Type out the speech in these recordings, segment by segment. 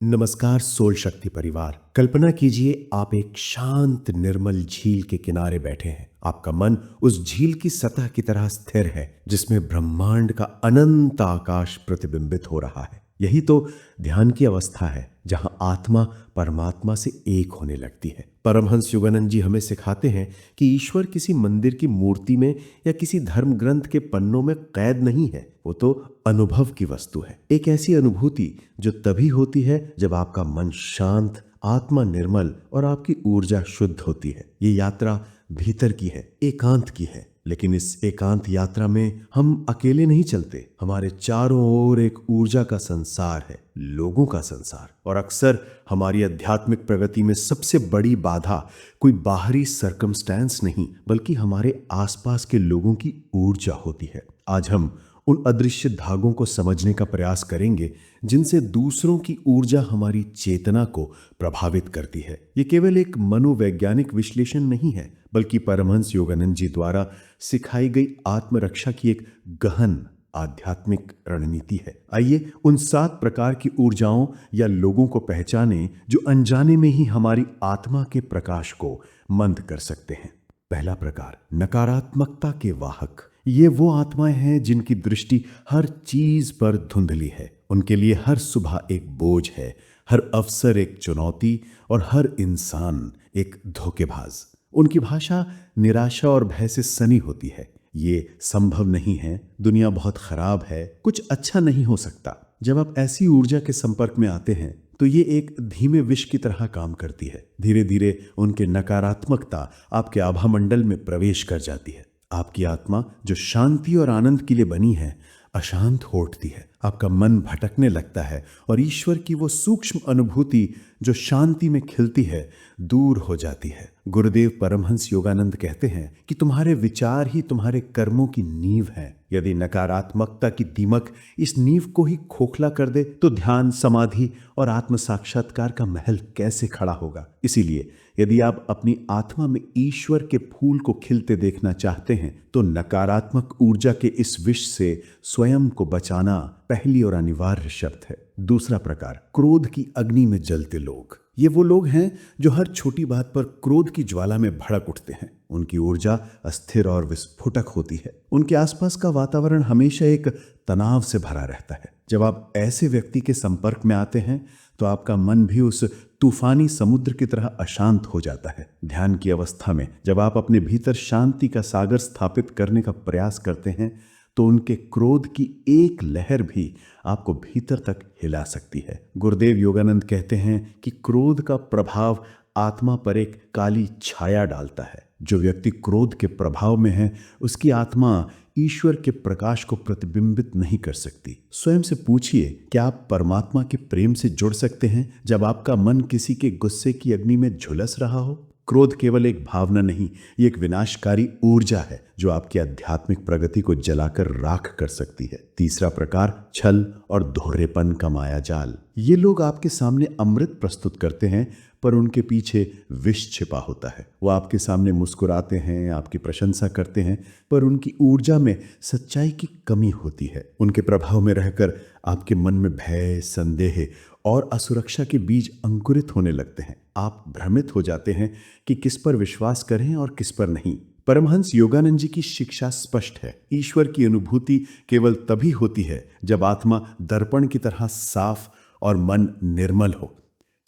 नमस्कार सोल शक्ति परिवार। कल्पना कीजिए आप एक शांत निर्मल झील के किनारे बैठे हैं। आपका मन उस झील की सतह की तरह स्थिर है जिसमें ब्रह्मांड का अनंत आकाश प्रतिबिंबित हो रहा है। यही तो ध्यान की अवस्था है जहां आत्मा परमात्मा से एक होने लगती है। परमहंस योगानंद जी हमें सिखाते हैं कि ईश्वर किसी मंदिर की मूर्ति में या किसी धर्म ग्रंथ के पन्नों में कैद नहीं है, वो तो अनुभव की वस्तु है। एक ऐसी अनुभूति जो तभी होती है जब आपका मन शांत, आत्मा निर्मल और आपकी ऊर्जा शुद्ध होती है। ये यात्रा भीतर की है, एकांत की है। लेकिन इस एकांत यात्रा में हम अकेले नहीं चलते। हमारे चारों ओर एक ऊर्जा का संसार है, लोगों का संसार। और अक्सर हमारी आध्यात्मिक प्रगति में सबसे बड़ी बाधा कोई बाहरी सर्कमस्टेंस नहीं, बल्कि हमारे आसपास के लोगों की ऊर्जा होती है। आज हम उन अदृश्य धागों को समझने का प्रयास करेंगे जिनसे दूसरों की ऊर्जा हमारी चेतना को प्रभावित करती है। ये केवल एक मनोवैज्ञानिक विश्लेषण नहीं है, बल्कि परमहंस योगानंद जी द्वारा सिखाई गई आत्मरक्षा की एक गहन आध्यात्मिक रणनीति है। आइए उन 7 प्रकार की ऊर्जाओं या लोगों को पहचानें जो अनजाने में ही हमारी आत्मा के प्रकाश को मंद कर सकते हैं। पहला प्रकार, नकारात्मकता के वाहक। ये वो आत्माएं हैं जिनकी दृष्टि हर चीज पर धुंधली है। उनके लिए हर सुबह एक बोझ है, हर अवसर एक चुनौती और हर इंसान एक धोखेबाज। उनकी भाषा निराशा और भय से सनी होती है। ये संभव नहीं है, दुनिया बहुत खराब है, कुछ अच्छा नहीं हो सकता। जब आप ऐसी ऊर्जा के संपर्क में आते हैं तो ये एक धीमे विष की तरह काम करती है। धीरे धीरे उनके नकारात्मकता आपके आभा मंडल में प्रवेश कर जाती है। आपकी आत्मा जो शांति और आनंद के लिए बनी है, अशांत हो उठती है। आपका मन भटकने लगता है और ईश्वर की वो सूक्ष्म अनुभूति जो शांति में खिलती है, दूर हो जाती है। गुरुदेव परमहंस योगानंद कहते हैं कि तुम्हारे विचार ही तुम्हारे कर्मों की नींव है। यदि नकारात्मकता की दीमक इस नींव को ही खोखला कर दे तो ध्यान, समाधि और आत्म साक्षात्कार का महल कैसे खड़ा होगा। इसीलिए यदि आप अपनी आत्मा में ईश्वर के फूल को खिलते देखना चाहते हैं तो नकारात्मक ऊर्जा के इस विष से स्वयं को बचाना पहली और अनिवार्य शर्त है। दूसरा प्रकार, क्रोध की अग्नि में जलते लोग। ये वो लोग हैं जो हर छोटी बात पर क्रोध की ज्वाला में भड़क उठते हैं। उनकी ऊर्जा अस्थिर और विस्फोटक होती है। उनके आसपास का वातावरण हमेशा एक तनाव से भरा रहता है। जब आप ऐसे व्यक्ति के संपर्क में आते हैं तो आपका मन भी उस तूफानी समुद्र की तरह अशांत हो जाता है। ध्यान की अवस्था में जब आप अपने भीतर शांति का सागर स्थापित करने का प्रयास करते हैं तो उनके क्रोध की एक लहर भी आपको भीतर तक हिला सकती है। गुरुदेव योगानंद कहते हैं कि क्रोध का प्रभाव आत्मा पर एक काली छाया डालता है। जो व्यक्ति क्रोध के प्रभाव में है, उसकी आत्मा ईश्वर के प्रकाश को प्रतिबिंबित नहीं कर सकती। स्वयं से पूछिए, क्या आप परमात्मा के प्रेम से जुड़ सकते हैं जब आपका मन किसी के गुस्से की अग्नि में झुलस रहा हो? क्रोध केवल एक भावना नहीं, ये एक विनाशकारी ऊर्जा है जो आपकी आध्यात्मिक प्रगति को जलाकर राख कर सकती है। तीसरा प्रकार, छल और दोहरेपन का मायाजाल। ये लोग आपके सामने अमृत प्रस्तुत करते हैं पर उनके पीछे विष छिपा होता है। वो आपके सामने मुस्कुराते हैं, आपकी प्रशंसा करते हैं, पर उनकी ऊर्जा में सच्चाई की कमी होती है। उनके प्रभाव में रहकर आपके मन में भय, संदेह और असुरक्षा के बीज अंकुरित होने लगते हैं। आप भ्रमित हो जाते हैं कि किस पर विश्वास करें और किस पर नहीं। परमहंस योगानंद जी की शिक्षा स्पष्ट है। ईश्वर की अनुभूति केवल तभी होती है जब आत्मा दर्पण की तरह साफ और मन निर्मल हो।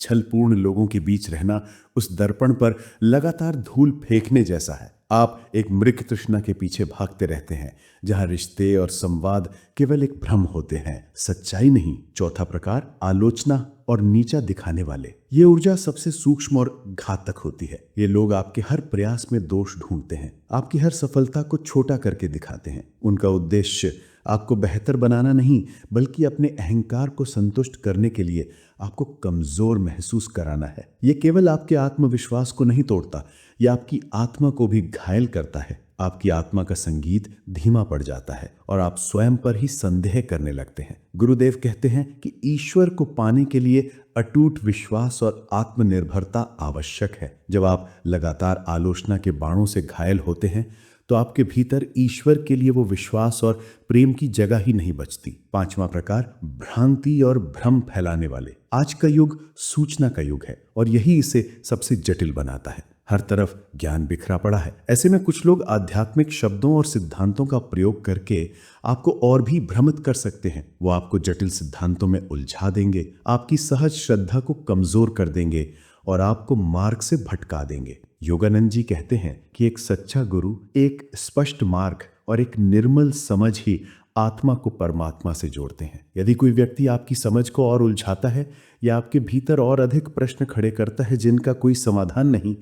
छलपूर्ण लोगों के बीच रहना उस दर्पण पर लगातार धूल फेंकने जैसा है। आप एक मृग तृष्णा के पीछे भागते रहते हैं जहां रिश्ते और संवाद केवल एक भ्रम होते हैं, सच्चाई नहीं। चौथा प्रकार, आलोचना और नीचा दिखाने वाले। ये ऊर्जा सबसे सूक्ष्म और घातक होती है। ये लोग आपके हर प्रयास में दोष ढूंढते हैं, आपकी हर सफलता को छोटा करके दिखाते हैं। उनका उद्देश्य आपको बेहतर बनाना नहीं, बल्कि अपने अहंकार को संतुष्ट करने के लिए आपको कमजोर महसूस कराना है। ये केवल आपके आत्मविश्वास को नहीं तोड़ता, यह आपकी आत्मा को भी घायल करता है। आपकी आत्मा का संगीत धीमा पड़ जाता है और आप स्वयं पर ही संदेह करने लगते हैं। गुरुदेव कहते हैं कि ईश्वर को पाने के लिए अटूट विश्वास और आत्मनिर्भरता आवश्यक है। जब आप लगातार आलोचना के बाणों से घायल होते हैं तो आपके भीतर ईश्वर के लिए वो विश्वास और प्रेम की जगह ही नहीं बचती। पांचवा प्रकार, भ्रांति और भ्रम फैलाने वाले। आज का युग सूचना का युग है और यही इसे सबसे जटिल बनाता है। हर तरफ ज्ञान बिखरा पड़ा है। ऐसे में कुछ लोग आध्यात्मिक शब्दों और सिद्धांतों का प्रयोग करके आपको और भी भ्रमित कर सकते हैं। वो आपको जटिल सिद्धांतों में उलझा देंगे, आपकी सहज श्रद्धा को कमजोर कर देंगे और आपको मार्ग से भटका देंगे। योगानंद जी कहते हैं कि एक सच्चा गुरु एक स्पष्ट मार्ग और एक निर्मल समझ ही आत्मा को परमात्मा से जोड़ते हैं। यदि कोई व्यक्ति आपकी समझ को और उलझाता है या आपके भीतर और अधिक प्रश्न खड़े करता है जिनका कोई समाधान नहीं,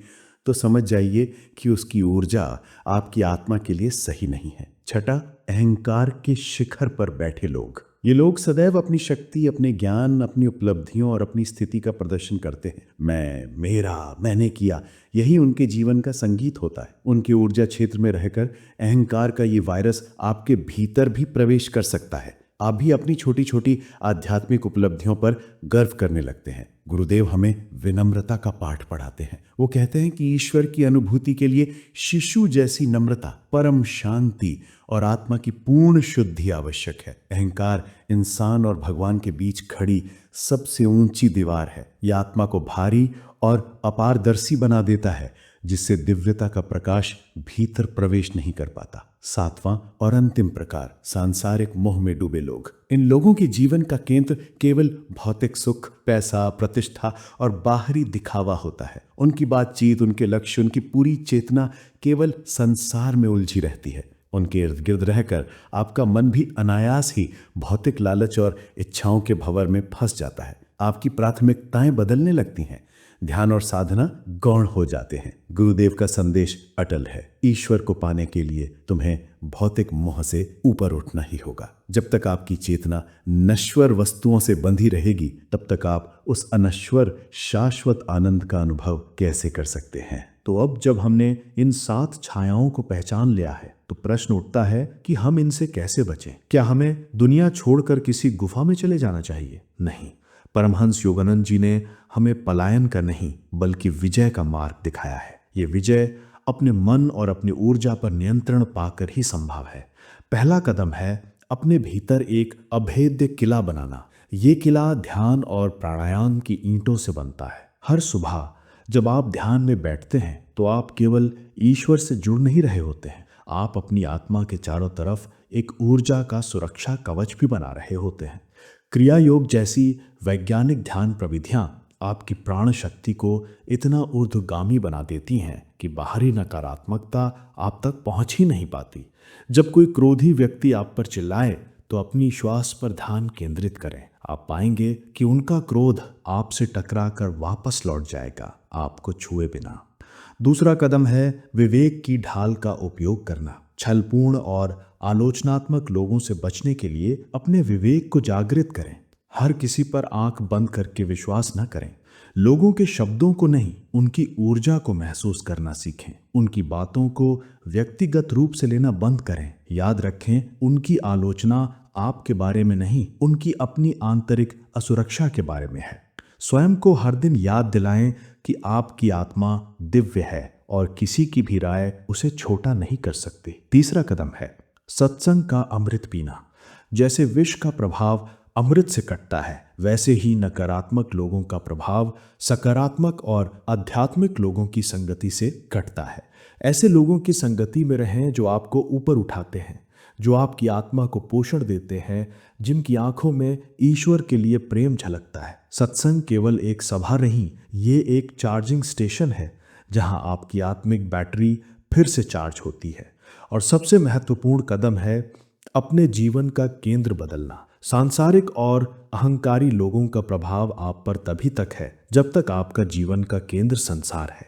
तो समझ जाइए कि उसकी ऊर्जा आपकी आत्मा के लिए सही नहीं है। छठा, अहंकार के शिखर पर बैठे लोग। ये लोग सदैव अपनी शक्ति, अपने ज्ञान, अपनी उपलब्धियों और अपनी स्थिति का प्रदर्शन करते हैं। मैं, मेरा, मैंने किया, यही उनके जीवन का संगीत होता है। उनके ऊर्जा क्षेत्र में रहकर अहंकार का ये वायरस आपके भीतर भी प्रवेश कर सकता है। आप भी अपनी छोटी छोटी आध्यात्मिक उपलब्धियों पर गर्व करने लगते हैं। गुरुदेव हमें विनम्रता का पाठ पढ़ाते हैं। वो कहते हैं कि ईश्वर की अनुभूति के लिए शिशु जैसी नम्रता, परम शांति और आत्मा की पूर्ण शुद्धि आवश्यक है। अहंकार इंसान और भगवान के बीच खड़ी सबसे ऊंची दीवार है। यह आत्मा को भारी और अपारदर्शी बना देता है, जिससे दिव्यता का प्रकाश भीतर प्रवेश नहीं कर पाता। सातवां और अंतिम प्रकार, सांसारिक मोह में डूबे लोग। इन लोगों के जीवन का केंद्र केवल भौतिक सुख, पैसा, प्रतिष्ठा और बाहरी दिखावा होता है। उनकी बातचीत, उनके लक्ष्य, उनकी पूरी चेतना केवल संसार में उलझी रहती है। उनके इर्द गिर्द रहकर आपका मन भी अनायास ही भौतिक लालच और इच्छाओं के भंवर में फंस जाता है। आपकी प्राथमिकताएं बदलने लगती हैं, ध्यान और साधना गौण हो जाते हैं। गुरुदेव का संदेश अटल है। ईश्वर को पाने के लिए तुम्हें भौतिक मोह से ऊपर उठना ही होगा। जब तक आपकी चेतना नश्वर वस्तुओं से बंधी रहेगी, तब तक आप उस अनश्वर शाश्वत आनंद का अनुभव कैसे कर सकते हैं। तो अब जब हमने इन 7 छायाओं को पहचान लिया है, तो प्रश्न उठता है कि हम इनसे कैसे बचें। क्या हमें दुनिया छोड़कर किसी गुफा में चले जाना चाहिए? नहीं, परमहंस योगानंद जी ने हमें पलायन का नहीं बल्कि विजय का मार्ग दिखाया है। ये विजय अपने मन और अपनी ऊर्जा पर नियंत्रण पाकर ही संभव है। पहला कदम है अपने भीतर एक अभेद्य किला बनाना। ये किला ध्यान और प्राणायाम की ईंटों से बनता है। हर सुबह जब आप ध्यान में बैठते हैं तो आप केवल ईश्वर से जुड़ नहीं रहे होते हैं, आप अपनी आत्मा के चारों तरफ एक ऊर्जा का सुरक्षा कवच भी बना रहे होते हैं। क्रिया योग जैसी वैज्ञानिक ध्यान प्रविधियां आपकी प्राण शक्ति को इतना ऊर्ध्वगामी बना देती हैं कि बाहरी नकारात्मकता आप तक पहुंच ही नहीं पाती। जब कोई क्रोधी व्यक्ति आप पर चिल्लाए तो अपनी श्वास पर ध्यान केंद्रित करें। आप पाएंगे कि उनका क्रोध आपसे टकराकर वापस लौट जाएगा, आपको छुए बिना। दूसरा कदम है विवेक की ढाल का उपयोग करना। छलपूर्ण और आलोचनात्मक लोगों से बचने के लिए अपने विवेक को जागृत करें। हर किसी पर आंख बंद करके विश्वास न करें। लोगों के शब्दों को नहीं, उनकी ऊर्जा को महसूस करना सीखें। उनकी बातों को व्यक्तिगत रूप से लेना बंद करें। याद रखें, उनकी आलोचना आपके बारे में नहीं, उनकी अपनी आंतरिक असुरक्षा के बारे में है। स्वयं को हर दिन याद दिलाएं कि आपकी आत्मा दिव्य है और किसी की भी राय उसे छोटा नहीं कर सकती। तीसरा कदम है सत्संग का अमृत पीना। जैसे विष का प्रभाव अमृत से कटता है, वैसे ही नकारात्मक लोगों का प्रभाव सकारात्मक और आध्यात्मिक लोगों की संगति से कटता है। ऐसे लोगों की संगति में रहें जो आपको ऊपर उठाते हैं, जो आपकी आत्मा को पोषण देते हैं, जिनकी आंखों में ईश्वर के लिए प्रेम झलकता है। सत्संग केवल एक सभा नहीं, ये एक चार्जिंग स्टेशन है जहां आपकी आत्मिक बैटरी फिर से चार्ज होती है। और सबसे महत्वपूर्ण कदम है अपने जीवन का केंद्र बदलना। सांसारिक और अहंकारी लोगों का प्रभाव आप पर तभी तक है जब तक आपका जीवन का केंद्र संसार है।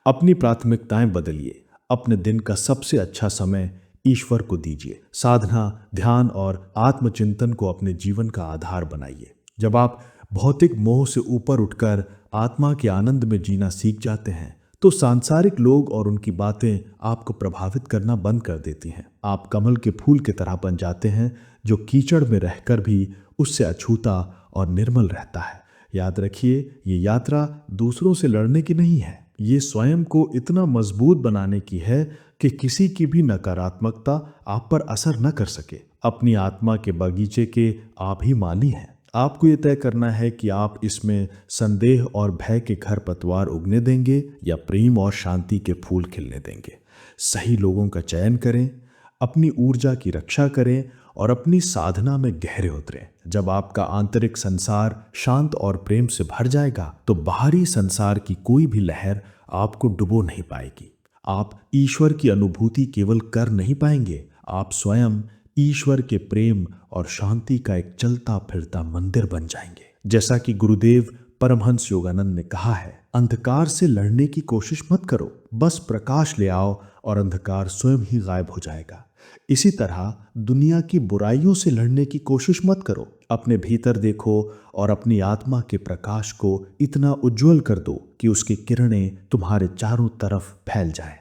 अपनी प्राथमिकताएं बदलिए। अपने दिन का सबसे अच्छा समय ईश्वर को दीजिए। साधना, ध्यान और आत्मचिंतन को अपने जीवन का आधार बनाइए। जब आप भौतिक मोह से ऊपर उठकर आत्मा के आनंद में जीना सीख जाते हैं तो सांसारिक लोग और उनकी बातें आपको प्रभावित करना बंद कर देती हैं। आप कमल के फूल की तरह बन जाते हैं जो कीचड़ में रहकर भी उससे अछूता और निर्मल रहता है। याद रखिए, ये यात्रा दूसरों से लड़ने की नहीं है, ये स्वयं को इतना मजबूत बनाने की है कि किसी की भी नकारात्मकता आप पर असर न कर सके। अपनी आत्मा के बगीचे के आप ही माली हैं। आपको ये तय करना है कि आप इसमें संदेह और भय के खरपतवार उगने देंगे या प्रेम और शांति के फूल खिलने देंगे। सही लोगों का चयन करें, अपनी ऊर्जा की रक्षा करें और अपनी साधना में गहरे उतरें। जब आपका आंतरिक संसार शांत और प्रेम से भर जाएगा तो बाहरी संसार की कोई भी लहर आपको डुबो नहीं पाएगी। आप ईश्वर की अनुभूति केवल कर नहीं पाएंगे, आप स्वयं ईश्वर के प्रेम और शांति का एक चलता फिरता मंदिर बन जाएंगे। जैसा कि गुरुदेव परमहंस योगानंद ने कहा है, अंधकार से लड़ने की कोशिश मत करो, बस प्रकाश ले आओ और अंधकार स्वयं ही गायब हो जाएगा। इसी तरह दुनिया की बुराइयों से लड़ने की कोशिश मत करो, अपने भीतर देखो और अपनी आत्मा के प्रकाश को इतना उज्जवल कर दो कि उसकी किरणें तुम्हारे चारों तरफ फैल जाएं।